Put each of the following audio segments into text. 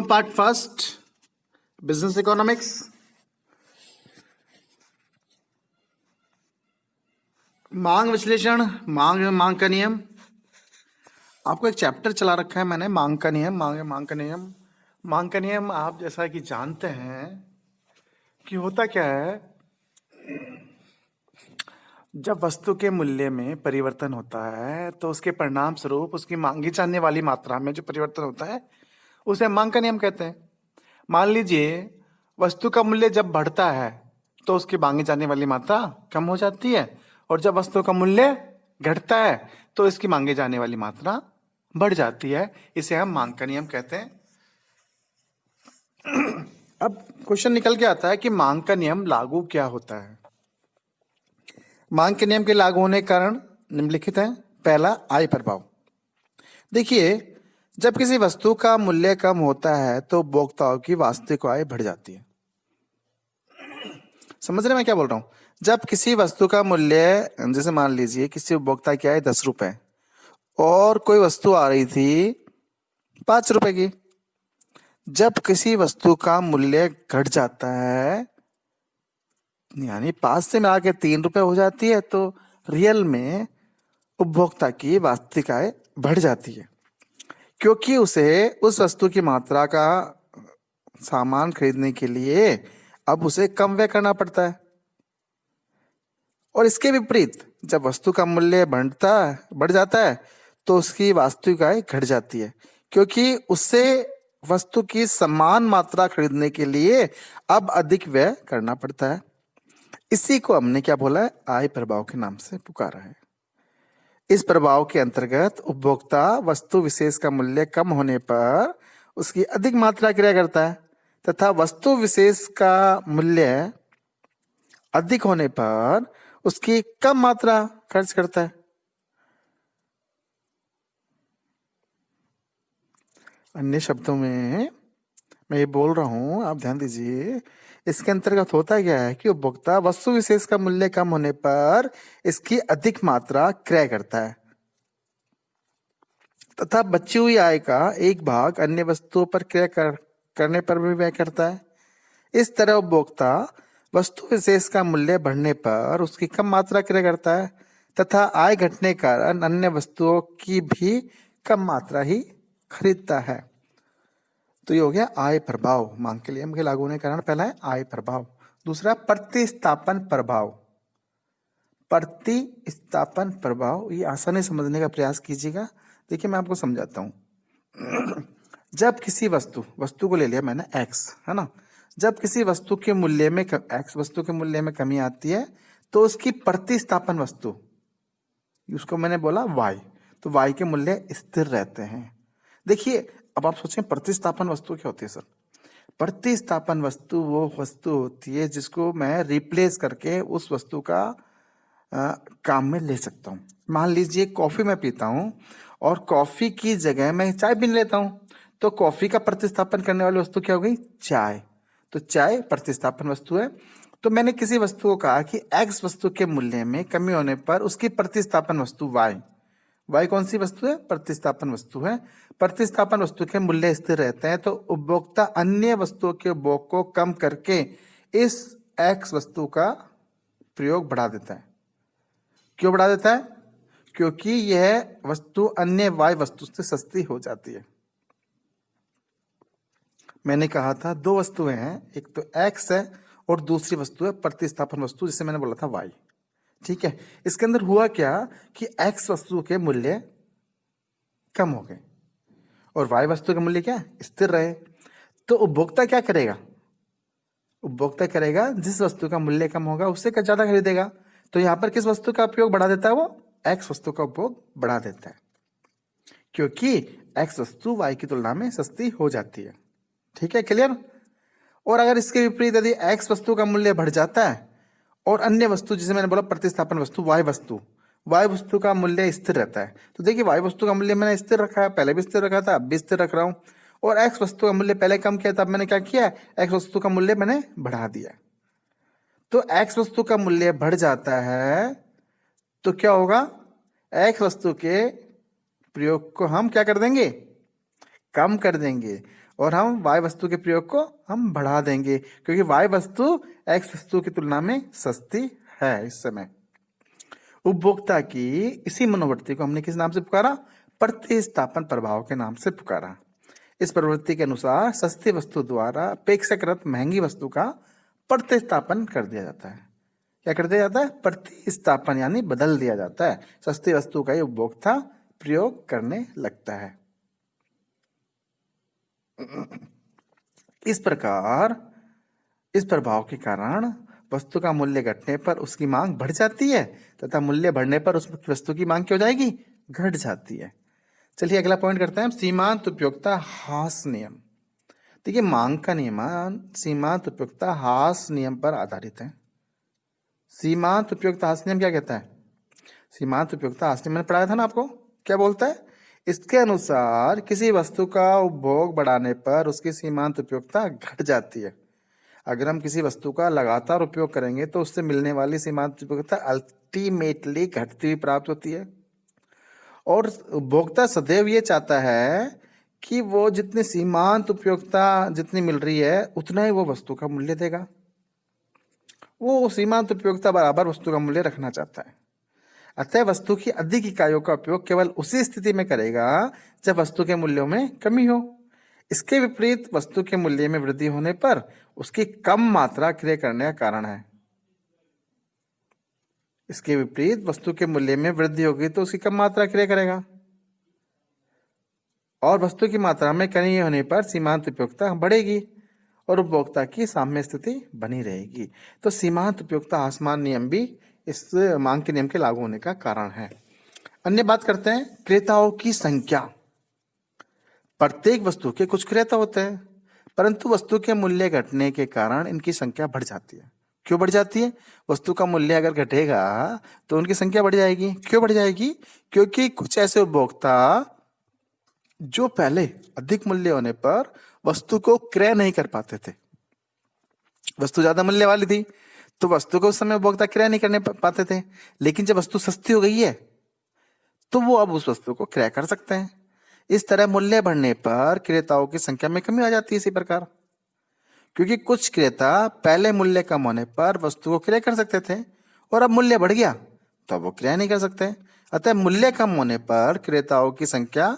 From part first business economics. मांग विश्लेषण, मांग का नियम। आपको एक चैप्टर चला रखा है मैंने, मांग का नियम। मांग का नियम, मांग का नियम आप जैसा कि जानते हैं कि होता क्या है, जब वस्तु के मूल्य में परिवर्तन होता है तो उसके परिणाम स्वरूप उसकी मांगी जाने वाली मात्रा में जो परिवर्तन होता है उसे मांग का नियम कहते हैं। मान लीजिए वस्तु का मूल्य जब बढ़ता है तो उसकी मांगी जाने वाली मात्रा कम हो जाती है, और जब वस्तु का मूल्य घटता है तो इसकी मांगी जाने वाली मात्रा बढ़ जाती है। इसे हम मांग का नियम कहते हैं। अब क्वेश्चन निकल के आता है कि मांग का नियम लागू क्या होता है। मांग के नियम के लागू होने के कारण निम्नलिखित है। पहला, आय प्रभाव। देखिए, जब किसी वस्तु का मूल्य कम होता है तो उपभोक्ताओं की वास्तविक आय बढ़ जाती है। समझ रहे मैं क्या बोल रहा हूं? जब किसी वस्तु का मूल्य, जैसे मान लीजिए किसी उपभोक्ता की आय 10 रुपए और कोई वस्तु आ रही थी 5 रुपए की, जब किसी वस्तु का मूल्य घट जाता है यानी 5 से मिला के 3 रुपए हो जाती है तो रियल में उपभोक्ता की वास्तविक आय बढ़ जाती है, क्योंकि उसे उस वस्तु की मात्रा का सामान खरीदने के लिए अब उसे कम व्यय करना पड़ता है। और इसके विपरीत जब वस्तु का मूल्य बढ़ जाता है तो उसकी वास्तविक आय घट जाती है, क्योंकि उससे वस्तु की समान मात्रा खरीदने के लिए अब अधिक व्यय करना पड़ता है। इसी को हमने क्या बोला है? आय प्रभाव के नाम से पुकारा है। इस प्रभाव के अंतर्गत उपभोक्ता वस्तु विशेष का मूल्य कम होने पर उसकी अधिक मात्रा क्रय करता है तथा वस्तु विशेष का मूल्य अधिक होने पर उसकी कम मात्रा खर्च करता है। अन्य शब्दों में मैं ये बोल रहा हूं, आप ध्यान दीजिए। इसके अंतर्गत होता क्या है कि उपभोक्ता वस्तु विशेष का मूल्य कम होने पर इसकी अधिक मात्रा क्रय करता है तथा बची हुई आय का एक भाग अन्य वस्तुओं पर करने पर भी व्यय करता है। इस तरह उपभोक्ता वस्तु विशेष का मूल्य बढ़ने पर उसकी कम मात्रा क्रय करता है तथा आय घटने के कारण अन्य वस्तुओं की भी कम मात्रा ही खरीदता है। तो ये हो गया आय प्रभाव। मांग के नियम के लागू होने के कारण पहला है आय प्रभाव। दूसरा, प्रतिस्थापन प्रभाव। प्रतिस्थापन प्रभाव ये आसानी समझने का प्रयास कीजिएगा। देखिए, मैं आपको समझाता हूं। जब किसी वस्तु को ले लिया मैंने x, है ना। जब किसी वस्तु के मूल्य में x वस्तु के मूल्य में कमी आती है तो उसकी प्रतिस्थापन वस्तु, उसको मैंने बोला y, तो y के मूल्य स्थिर रहते हैं। देखिए, अब आप सोचें प्रतिस्थापन वस्तु क्या होती है सर? प्रतिस्थापन वस्तु वो वस्तु होती है जिसको मैं रिप्लेस करके उस वस्तु का काम में ले सकता हूँ। मान लीजिए कॉफी मैं पीता हूँ और कॉफी की जगह मैं चाय पी लेता हूँ, तो कॉफी का प्रतिस्थापन करने वाली वस्तु क्या हो गई? चाय। तो चाय प्रतिस्थापन वस्तु है। तो मैंने किसी वस्तु को कहा कि x वस्तु के मूल्य में कमी होने पर उसकी प्रतिस्थापन वस्तु y कौन सी वस्तु है? प्रतिस्थापन वस्तु है। प्रतिस्थापन वस्तु के मूल्य स्थिर रहते हैं तो उपभोक्ता अन्य वस्तुओं के उपभोग को कम करके इस x वस्तु का प्रयोग बढ़ा देता है। क्यों बढ़ा देता है? क्योंकि यह वस्तु अन्य y वस्तु से सस्ती हो जाती है। मैंने कहा था दो वस्तुएं हैं, एक तो x है और दूसरी वस्तु है प्रतिस्थापन वस्तु, जिसे मैंने बोला था y। ठीक है, इसके अंदर हुआ क्या कि x वस्तु के मूल्य कम हो गए और y वस्तु का मूल्य क्या? स्थिर रहे। तो उपभोक्ता क्या करेगा? उपभोक्ता करेगा जिस वस्तु का मूल्य कम होगा उससे ज्यादा खरीदेगा। तो यहां पर किस वस्तु का उपयोग बढ़ा देता है? वो x वस्तु का उपयोग बढ़ा देता है, क्योंकि x वस्तु y की तुलना में सस्ती हो जाती है। ठीक है, क्लियर? और अगर इसके विपरीत यदि x वस्तु का मूल्य बढ़ जाता है और अन्य वस्तु, जिसे मैंने बोला प्रतिस्थापन वस्तु y वस्तु का मूल्य स्थिर रहता है, तो देखिए y वस्तु का मूल्य मैंने स्थिर रखा है, पहले भी स्थिर रखा था, अब भी स्थिर रख रहा हूं। और x वस्तु का मूल्य पहले कम किया था, अब मैंने क्या किया? x वस्तु का मूल्य मैंने बढ़ा दिया। तो x वस्तु का मूल्य बढ़ जाता है तो क्या होगा? x वस्तु के प्रयोग को हम क्या कर देंगे? कम कर देंगे। और हम y वस्तु के प्रयोग को हम बढ़ा देंगे, क्योंकि y वस्तु x वस्तु की तुलना में सस्ती है इस समय। उपभोक्ता की इसी मनोवृत्ति को हमने किस नाम से पुकारा? प्रतिस्थापन प्रभाव के नाम से पुकारा। इस प्रवृत्ति के अनुसार सस्ती वस्तु द्वारा अपेक्षाकृत महंगी वस्तु का प्रतिस्थापन कर दिया जाता है। क्या कर दिया जाता है? प्रतिस्थापन, यानी बदल दिया जाता है। सस्ती वस्तु का ही उपभोक्ता प्रयोग करने लगता है। इस प्रकार इस प्रभाव के कारण वस्तु का मूल्य घटने पर उसकी मांग बढ़ जाती है तथा मूल्य बढ़ने पर उस वस्तु की मांग क्या हो जाएगी? घट जाती है। चलिए अगला पॉइंट करते हैं हम, सीमांत उपयोगिता ह्रास नियम। देखिए मांग का नियमन सीमांत उपयोगिता ह्रास नियम पर आधारित है। सीमांत उपयोगिता ह्रास नियम क्या कहता है? सीमांत उपयोगिता ह्रास नियम मैंने पढ़ाया था ना आपको, क्या बोलता है? इसके अनुसार किसी वस्तु का उपभोग बढ़ाने पर उसकी सीमांत उपयोगिता घट जाती है। अगर हम किसी वस्तु का लगातार उपयोग करेंगे तो उससे मिलने वाली सीमांत उपयोगिता अल्टीमेटली घटती हुई प्राप्त होती है। और उपभोक्ता सदैव ये चाहता है कि वो जितनी सीमांत उपयोगिता जितनी मिल रही है उतना ही वो वस्तु का मूल्य देगा। वो सीमांत उपयोगिता बराबर वस्तु का मूल्य रखना चाहता है। अतः वस्तु की अधिक इकाइयों का उपयोग केवल उसी स्थिति में करेगा जब वस्तु के मूल्यों में कमी हो। इसके विपरीत वस्तु के मूल्य में वृद्धि होने पर उसकी कम मात्रा क्रय करने का कारण है। इसके विपरीत वस्तु के मूल्य में वृद्धि होगी तो उसकी कम मात्रा क्रय करेगा, और वस्तु की मात्रा में कमी होने पर सीमांत उपयोगिता बढ़ेगी और उपभोक्ता की साम्य स्थिति बनी रहेगी। तो सीमांत उपयोगिता आसमान नियम भी इस मांग के नियम के लागू होने का कारण है। अन्य बात करते हैं क्रेताओं की संख्या। प्रत्येक वस्तु के कुछ क्रेता होते हैं, परंतु वस्तु के मूल्य घटने के कारण इनकी संख्या बढ़ जाती है। क्यों बढ़ जाती है? वस्तु का मूल्य अगर घटेगा तो उनकी संख्या बढ़ जाएगी। क्यों बढ़ जाएगी? क्योंकि कुछ ऐसे उपभोक्ता जो पहले अधिक मूल्य होने पर वस्तु को क्रय नहीं कर पाते थे, वस्तु ज्यादा मूल्य वाली थी तो वस्तु को उस समय उपभोक्ता क्रय नहीं करने पाते थे, लेकिन जब वस्तु सस्ती हो गई है तो वो अब उस वस्तु को क्रय कर सकते हैं। इस तरह मूल्य बढ़ने पर क्रेताओं की संख्या में कमी आ जाती है। इसी प्रकार क्योंकि कुछ क्रेता पहले मूल्य कम होने पर वस्तु को क्रय कर सकते थे और अब मूल्य बढ़ गया तो वो क्रय नहीं कर सकते। अतः मूल्य कम होने पर क्रेताओं की संख्या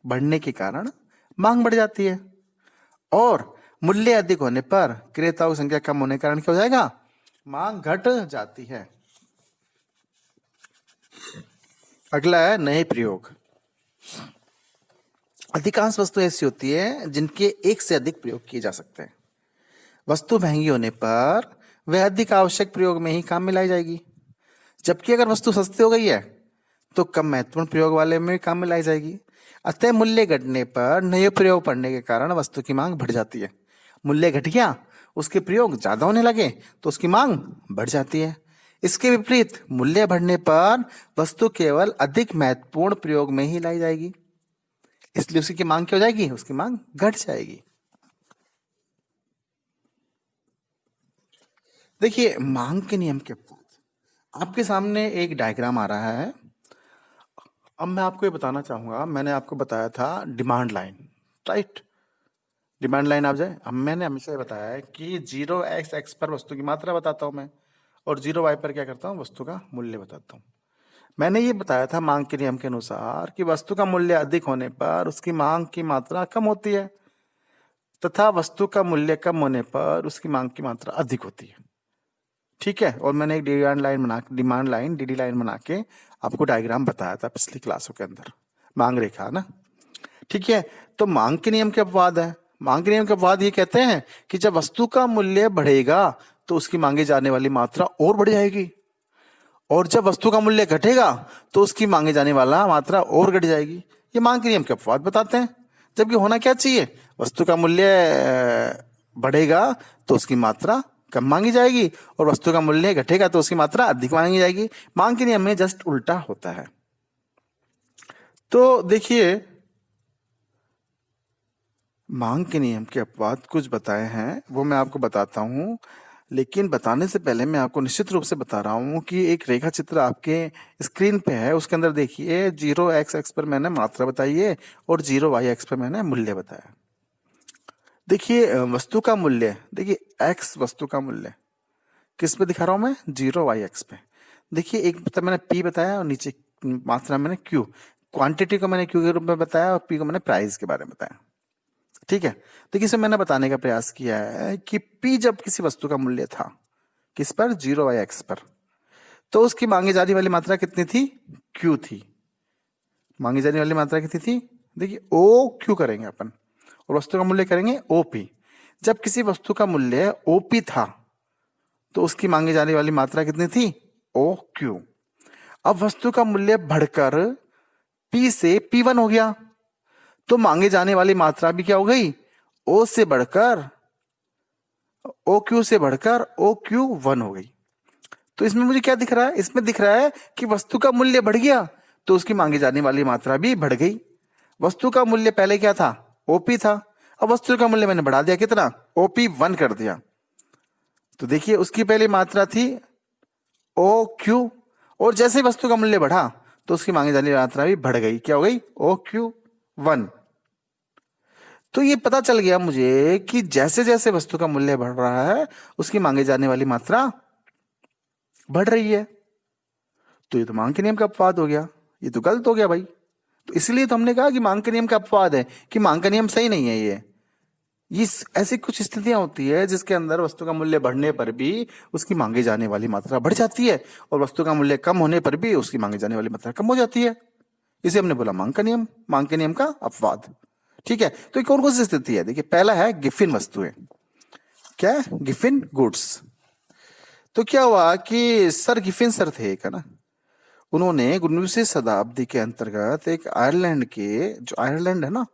बढ़ने के कारण मांग बढ़ जाती है, और मूल्य अधिक होने पर क्रेताओं की संख्या कम होने के कारण क्या हो जाएगा? मांग घट जाती है। अगला है नए प्रयोग। अधिकांश वस्तु ऐसी होती है जिनके एक से अधिक प्रयोग किए जा सकते हैं। वस्तु महंगी होने पर वह अधिक आवश्यक प्रयोग में ही काम में लाई जाएगी, जबकि अगर वस्तु सस्ती हो गई है तो कम महत्वपूर्ण प्रयोग वाले में काम में लाई जाएगी। अतः मूल्य घटने पर नए प्रयोग पड़ने के कारण वस्तु की मांग बढ़ जाती है। मूल्य घट गया, उसके प्रयोग ज्यादा होने लगे तो उसकी मांग बढ़ जाती है। इसके विपरीत मूल्य बढ़ने पर वस्तु केवल अधिक महत्वपूर्ण प्रयोग में ही लाई जाएगी, इसलिए उसकी मांग क्या हो जाएगी? उसकी मांग घट जाएगी। देखिए मांग के नियम के बाद आपके सामने एक डायग्राम आ रहा है। अब मैं आपको ये बताना चाहूंगा, मैंने आपको बताया था demand line, right? Demand line आप जाए, अब मैंने हमेशा बताया है कि 0x पर वस्तु की मात्रा बताता हूं मैं, और 0y पर क्या करता हूं? वस्तु का मूल्य बताता हूं। मैंने ये बताया था मांग के नियम के अनुसार कि वस्तु का मूल्य अधिक होने पर उसकी मांग की मात्रा कम होती है तथा वस्तु का मूल्य कम होने पर उसकी मांग की मात्रा अधिक होती है। ठीक है, और मैंने एक डिमांड लाइन डीडी लाइन बना के आपको डायग्राम बताया था पिछली क्लासों के अंदर, मांग रेखा ना। ठीक है, तो मांग के नियम के अपवाद है। मांग के नियम के अपवाद ये कहते हैं कि जब वस्तु का मूल्य बढ़ेगा तो उसकी मांगे जाने वाली मात्रा और बढ़ जाएगी, और जब वस्तु का मूल्य घटेगा तो उसकी मांगे जाने वाला मात्रा और घट जाएगी। ये मांग के नियम के अपवाद बताते हैं। जबकि होना क्या चाहिए? वस्तु का मूल्य बढ़ेगा तो उसकी मात्रा कम मांगी जाएगी, और वस्तु का मूल्य घटेगा तो उसकी मात्रा अधिक मांगी जाएगी। मांग के नियम में जस्ट उल्टा होता है। तो देखिए मांग के नियम के अपवाद कुछ बताए हैं, वो मैं आपको बताता हूं। लेकिन बताने से पहले मैं आपको निश्चित रूप से बता रहा हूँ कि एक रेखा चित्र आपके स्क्रीन पे है, उसके अंदर देखिए 0x पर मैंने मात्रा बताई है और 0y पर मैंने मूल्य बताया। देखिए वस्तु का मूल्य, देखिए x वस्तु का मूल्य किस पे दिखा रहा हूं मैं, 0y पे। देखिए एक मतलब मैंने p बताया और नीचे मात्रा मैंने q, क्वांटिटी को मैंने q के रूप में बताया और p को मैंने प्राइस के बारे में बताया। ठीक है, देखिए इसे मैंने बताने का प्रयास किया है कि p जब किसी वस्तु का मूल्य था किस पर, 0y पर, तो उसकी मांगी जाने वाली मात्रा कितनी थी, q थी। मांगी जाने वाली मात्रा कितनी थी, देखिए ओ क्यू करेंगे अपन और वस्तु का मूल्य करेंगे ओपी। जब किसी वस्तु का मूल्य ओपी था तो उसकी मांगी जाने वाली मात्रा कितनी थी, ओ क्यू। अब वस्तु का मूल्य बढ़कर पी से P1 हो गया तो मांगे जाने वाली मात्रा भी क्या हो गई, ओ से बढ़कर ओ क्यू से बढ़कर ओ क्यू 1 हो गई। तो इसमें मुझे क्या दिख रहा है, इसमें दिख रहा है कि वस्तु का मूल्य बढ़ गया तो उसकी मांगी जाने वाली मात्रा भी बढ़ गई। वस्तु का मूल्य पहले क्या था, ओपी था, अब वस्तु का मूल्य मैंने बढ़ा दिया, कितना, ओपी 1 कर दिया। तो देखिए उसकी पहली मात्रा थी ओ क्यू और जैसे ही वस्तु का मूल्य बढ़ा तो उसकी मांगी जाने वाली मात्रा भी बढ़ गई, क्या हो गई, ओ क्यू 1। तो ये पता चल गया मुझे कि जैसे जैसे वस्तु का मूल्य बढ़ रहा है उसकी मांगी जाने वाली मात्रा बढ़ रही है। तो ये तो मांग के नियम का अपवाद हो गया, ये तो गलत हो गया भाई। तो इसलिए तो हमने कहा कि मांग के नियम का अपवाद है, कि मांग का नियम सही नहीं है। ये ऐसी कुछ स्थितियां होती है जिसके अंदर वस्तु का मूल्य बढ़ने पर भी उसकी मांगी जाने वाली मात्रा बढ़ जाती है और वस्तु का मूल्य कम होने पर भी उसकी मांगी जाने वाली मात्रा कम हो जाती है। इसे हमने बोला मांग का नियम, मांग के नियम का अपवाद। ठीक है, तो ये कौन कौन सी स्थिति है, देखिए पहला है गिफिन वस्तुएं। क्या है, गिफिन गुड्स। तो क्या हुआ कि सर गिफिन सर थे एक, है ना, उन्होंने 19वीं शताब्दी के अंतर्गत एक आयरलैंड के, जो आयरलैंड है ना,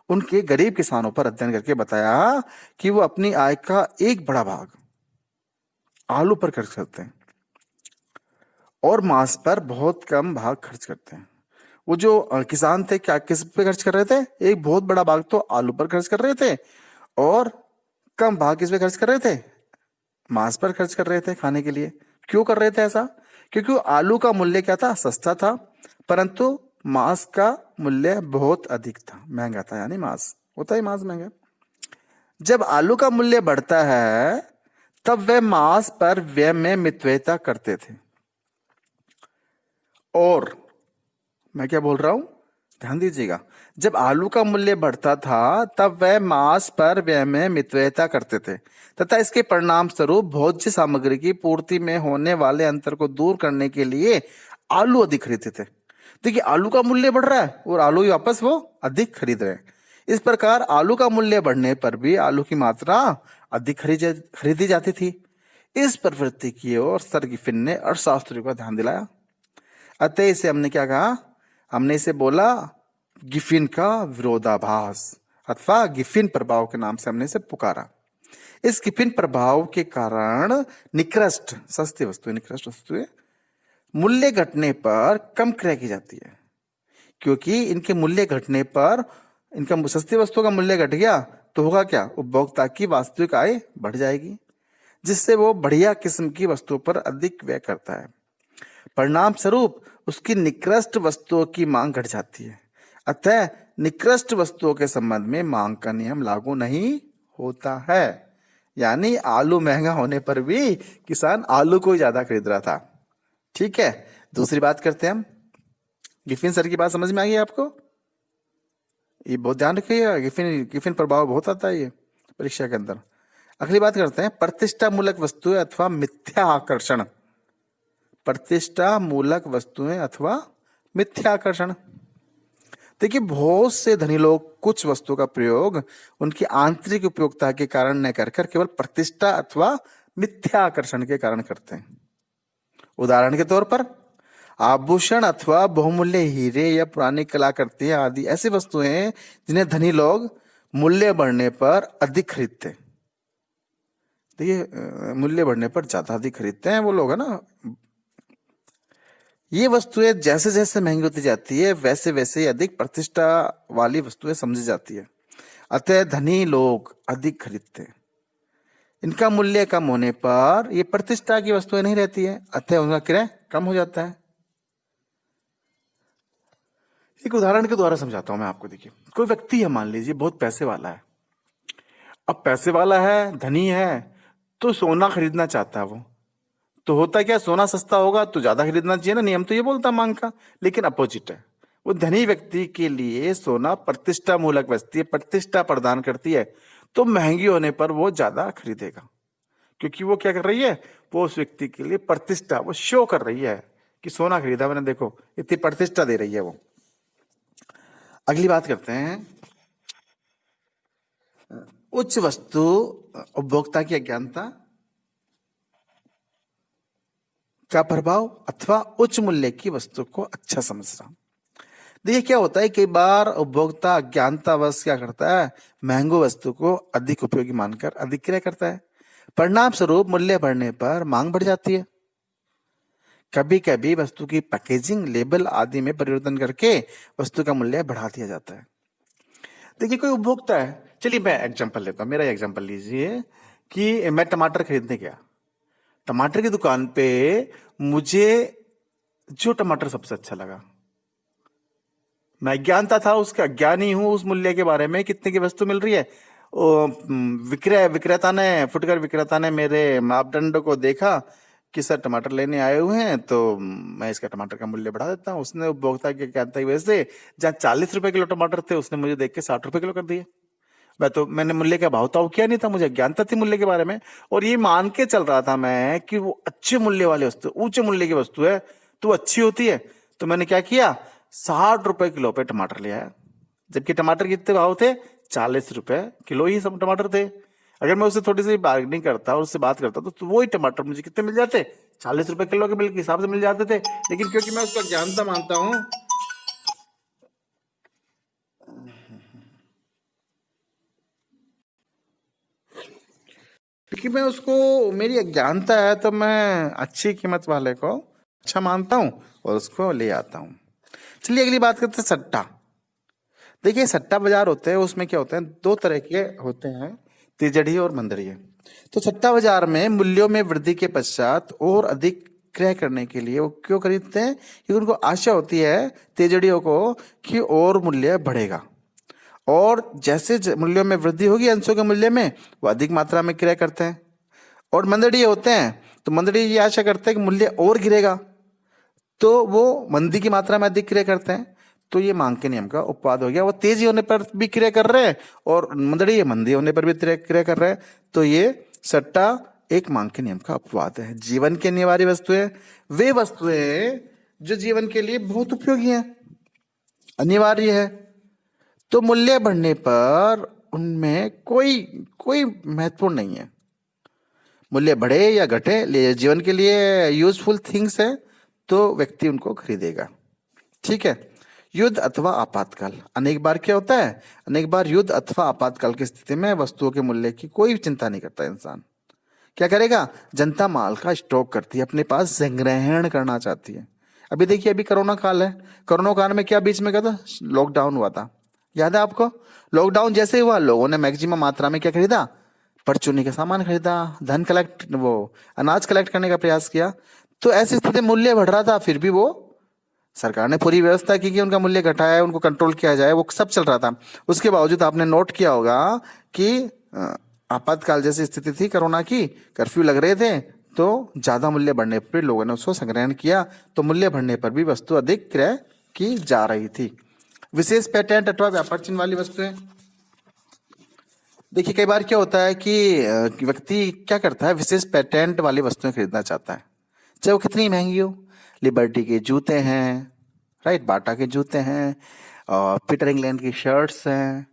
उनके गरीब किसानों पर अध्ययन करके बताया कि वो अपनी आय का एक बड़ा भाग आलू पर खर्च करते हैं और मांस पर बहुत कम भाग खर्च करते हैं। वो जो किसान थे क्या किस पे खर्च कर रहे थे, एक बहुत बड़ा भाग तो आलू पर खर्च कर रहे थे और कम भाग किस पे खर्च कर रहे थे, मांस पर खर्च कर रहे थे खाने के लिए। क्यों कर रहे थे ऐसा, क्योंकि आलू का मूल्य क्या था, सस्ता था, परंतु मांस का मूल्य बहुत अधिक था, महंगा था, यानी मांस होता है, मांस महंगा। जब आलू का मूल्य बढ़ता है तब वे मांस पर व्यय में मितव्ययता करते थे। और मैं क्या बोल रहा हूं, ध्यान दीजिएगा, जब आलू का मूल्य बढ़ता था तब वह मांस पर व्यय में मितव्ययता करते थे तथा इसके परिणाम स्वरूप भोज्य सामग्री की पूर्ति में होने वाले अंतर को दूर करने के लिए आलू अधिक खरीदते थे। देखिए आलू का मूल्य बढ़ रहा है और आलू वापस वो अधिक खरीद रहे हैं। इस प्रकार आलू का मूल्य बढ़ने पर भी आलू की मात्रा अधिक खरीदी जाती थी। इस प्रवृत्ति की ओर सर गिफिन ने अर्थशास्त्रियों का ध्यान दिलाया। अतः इसे हमने क्या कहा, हमने इसे बोला गिफिन का विरोधाभास अथवा गिफिन प्रभाव के नाम से हमने इसे पुकारा। इस गिफिन प्रभाव के कारण निकृष्ट सस्ती वस्तुएं, निकृष्ट वस्तुएं मूल्य घटने पर कम क्रय की जाती है, क्योंकि इनके मूल्य घटने पर, इनका सस्ती वस्तुओं का मूल्य घट गया तो होगा क्या, उपभोक्ता की वास्तविक आय बढ़ जाएगी जिससे वो बढ़िया किस्म की वस्तुओं पर अधिक व्यय करता है। परिणाम स्वरूप उसकी निकृष्ट वस्तुओं की मांग घट जाती है। अतः निकृष्ट वस्तुओं के संबंध में मांग का नियम लागू नहीं होता है। यानी आलू महंगा होने पर भी किसान आलू को ज्यादा खरीद रहा था। ठीक है, दूसरी बात करते हैं हम। गिफिन सर की बात समझ में आ गई आपको, ये बहुत ध्यान रखिएगा, गिफिन गिफिन प्रभाव बहुत आता है ये परीक्षा के अंदर। अगली बात करते हैं प्रतिष्ठा मूलक वस्तुएं अथवा मिथ्या आकर्षण। प्रतिष्ठा मूलक वस्तुएं अथवा मिथ्या आकर्षण। देखिए बहुत से धनी लोग कुछ वस्तुओं का प्रयोग उनकी आंतरिक उपयोगिता के कारण न कर केवल प्रतिष्ठा अथवा मिथ्या आकर्षण के कारण करते हैं। उदाहरण के तौर पर आभूषण अथवा बहुमूल्य हीरे या पुरानी कलाकृतियां आदि ऐसी वस्तुएं जिन्हें धनी लोग मूल्य बढ़ने पर अधिक खरीदते हैं। देखिए मूल्य बढ़ने पर ज्यादा अधिक खरीदते हैं वो लोग, है ना। ये वस्तुएं जैसे जैसे महंगी होती जाती है वैसे वैसे ही अधिक प्रतिष्ठा वाली वस्तुएं समझी जाती है, अतः धनी लोग अधिक खरीदते हैं। इनका मूल्य कम होने पर ये प्रतिष्ठा की वस्तुएं नहीं रहती है, अतः उनका क्रय कम हो जाता है। एक उदाहरण के द्वारा समझाता हूं मैं आपको। देखिए, कोई व्यक्ति है, मान लीजिए बहुत पैसे वाला है। अब पैसे वाला है, धनी है, तो सोना खरीदना चाहता है वो। तो होता क्या, सोना सस्ता होगा तो ज्यादा खरीदना चाहिए ना, नियम तो ये बोलता मांग का। लेकिन अपोजिट है, वो धनी व्यक्ति के लिए सोना प्रतिष्ठा मूलक वस्तु है, प्रतिष्ठा प्रदान करती है, तो महंगी होने पर वो ज्यादा खरीदेगा। क्योंकि वो क्या कर रही है, वो उस व्यक्ति के लिए प्रतिष्ठा, वो शो कर रही है कि सोना खरीदा मैंने, देखो इतनी प्रतिष्ठा दे रही है वो। अगली बात करते हैं, उच्च वस्तु उपभोक्ता की अज्ञानता का प्रभाव अथवा उच्च मूल्य की वस्तु को अच्छा समझना। देखिए क्या होता है, कई बार उपभोक्ता अज्ञानतावश क्या करता है, महंगो वस्तु को अधिक उपयोगी मानकर अधिक क्रय करता है। परिणाम स्वरूप मूल्य बढ़ने पर मांग बढ़ जाती है। कभी कभी वस्तु की पैकेजिंग, लेबल आदि में परिवर्तन करके वस्तु का मूल्य बढ़ा दिया जाता है। देखिए कोई उपभोक्ता है, चलिए मैं एग्जांपल लेता हूँ, मेरा एग्जांपल लीजिए कि मैं टमाटर खरीदने गया। टमाटर की दुकान पे मुझे जो टमाटर सबसे अच्छा लगा, मैं अज्ञानता था, उसका अज्ञानी हूं उस मूल्य के बारे में, कितने की वस्तु मिल रही है। फुटकर विक्रेता ने मेरे मापदंड को देखा कि सर टमाटर लेने आए हुए हैं, तो मैं इसका टमाटर का मूल्य बढ़ा देता हूँ। उसने उपभोक्ता के अज्ञानता की वजह से, जहाँ 40 रुपए किलो टमाटर थे, उसने मुझे देख के 60 रुपए किलो कर दिए। मैंने मूल्य का भाव ताव किया नहीं था, मुझे अज्ञानता थी मूल्य के बारे में, और ये मान के चल रहा था मैं कि वो अच्छे मूल्य वाली वस्तु, ऊंचे मूल्य की वस्तु है तो अच्छी होती है। तो मैंने क्या किया, 60 रुपए किलो पे टमाटर ले आया, जबकि टमाटर कितने भाव थे, 40 रुपए किलो ही सब टमाटर थे। अगर मैं उससे थोड़ी सी बार्गेनिंग करता और उससे बात करता तो वही टमाटर मुझे कितने मिल जाते, 40 रुपए किलो के बिल के हिसाब से मिल जाते थे। लेकिन क्योंकि मैं उसको अज्ञानता मानता हूं, क्योंकि मैं उसको, मेरी अज्ञानता है, तो मैं अच्छी कीमत वाले को अच्छा मानता हूं और उसको ले आता हूं। चलिए अगली बात करते हैं, सट्टा। देखिए सट्टा बाजार होते हैं, उसमें क्या होते हैं, दो तरह के होते हैं, तिजड़ी और मंदड़ी। तो सट्टा बाजार में मूल्यों में वृद्धि के पश्चात और अधिक क्रय करने के लिए वो क्यों खरीदते हैं, क्योंकि उनको आशा होती है तेजड़ियों को कि और मूल्य बढ़ेगा, और जैसे मूल्यों में वृद्धि होगी अंशों के मूल्य में, वो अधिक मात्रा में क्रय करते हैं। और मंदड़ी होते हैं, तो मंदड़ी ये आशा करते हैं कि मूल्य और गिरेगा, तो वो मंदी की मात्रा में अधिक क्रय करते हैं। तो ये मांग के नियम का उपवाद हो गया, वो तेजी होने पर भी क्रय कर रहे हैं और मंदड़ी ये मंदी होने पर भी क्रय कर रहे हैं। तो ये सट्टा एक मांग के नियम का अपवाद है। जीवन की अनिवार्य वस्तुएं वे वस्तुएं जो जीवन के लिए बहुत उपयोगी हैं, अनिवार्य है, तो मूल्य बढ़ने पर उनमें कोई कोई महत्वपूर्ण नहीं है। मूल्य बढ़े या घटे, जीवन के लिए यूजफुल थिंग्स है तो व्यक्ति उनको खरीदेगा। ठीक है। युद्ध अथवा आपातकाल, अनेक बार क्या होता है, अनेक बार युद्ध अथवा आपातकाल की स्थिति में वस्तुओं के मूल्य की कोई चिंता नहीं करता इंसान। क्या करेगा, जनता माल का स्टॉक करती है, अपने पास संग्रहण करना चाहती है। अभी देखिए, अभी कोरोना काल है, कोरोना काल में क्या बीच में क्या था, लॉकडाउन हुआ था, याद है आपको। लॉकडाउन जैसे हुआ, लोगों ने मैक्सिमम मात्रा में क्या खरीदा, परचूनी का सामान खरीदा, धन कलेक्ट, वो अनाज कलेक्ट करने का प्रयास किया। तो ऐसी स्थिति मूल्य बढ़ रहा था, फिर भी वो सरकार ने पूरी व्यवस्था की कि उनका मूल्य घटाया, उनको कंट्रोल किया जाए, वो सब चल रहा था। उसके बावजूद आपने नोट किया होगा कि आपातकाल जैसी स्थिति थी कोरोना की, कर्फ्यू लग रहे थे, तो ज्यादा मूल्य बढ़ने पर लोगों ने उसको संग्रहण किया, तो मूल्य बढ़ने पर भी वस्तु अधिक क्रय की जा रही थी। विशेष पेटेंट अथवा व्यापार चिन्ह वाली वस्तुएं, देखिए कई बार क्या होता है कि व्यक्ति क्या करता है, विशेष पेटेंट वाली वस्तुएं खरीदना चाहता है, चाहे वो कितनी महंगी हो। लिबर्टी के जूते हैं, राइट, बाटा के जूते हैं, और पीटर इंग्लैंड की शर्ट्स हैं,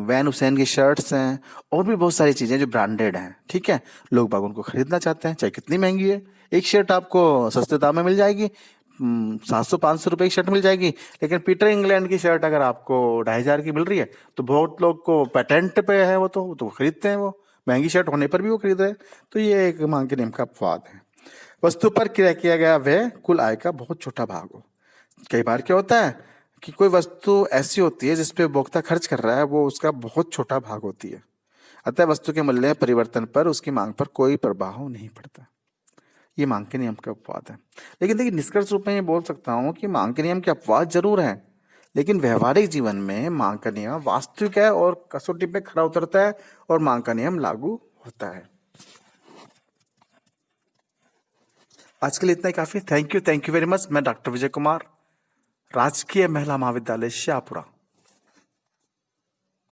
वैन हुसैन की शर्ट्स हैं, और भी बहुत सारी चीजें जो ब्रांडेड हैं। ठीक है, लोग बाग उनको खरीदना चाहते हैं, चाहे कितनी महंगी है। एक शर्ट आपको सस्ते दाम में मिल जाएगी, 700-500 रुपए की शर्ट मिल जाएगी, लेकिन पीटर इंग्लैंड की शर्ट अगर आपको 2,500 की मिल रही है, तो बहुत लोग को पेटेंट पे है, वो तो खरीदते हैं, वो महंगी शर्ट होने पर भी वो खरीद रहे हैं। तो ये एक मांग के नियम का अपवाद है। वस्तु पर क्रय किया गया व्यय कुल आय का बहुत छोटा भाग हो। कई बार क्या होता है कि कोई वस्तु ऐसी होती है जिसपे उपभोक्ता खर्च कर रहा है, वो उसका बहुत छोटा भाग होती है। अतः वस्तु के मूल्य में परिवर्तन पर उसकी मांग पर कोई प्रभाव नहीं पड़ता। ये मांग के नियम का अपवाद है। लेकिन देखिए, निष्कर्ष रूप में ये बोल सकता हूं कि मांग के नियम के अपवाद जरूर हैं, लेकिन व्यवहारिक जीवन में मांग का नियम वास्तविक है और कसौटी पे खरा उतरता है और मांग का नियम लागू होता है। आज के लिए इतना ही काफी। Thank you very much. मैं डॉक्टर विजय कुमार, राजकीय महिला महाविद्यालय शाहपुरा।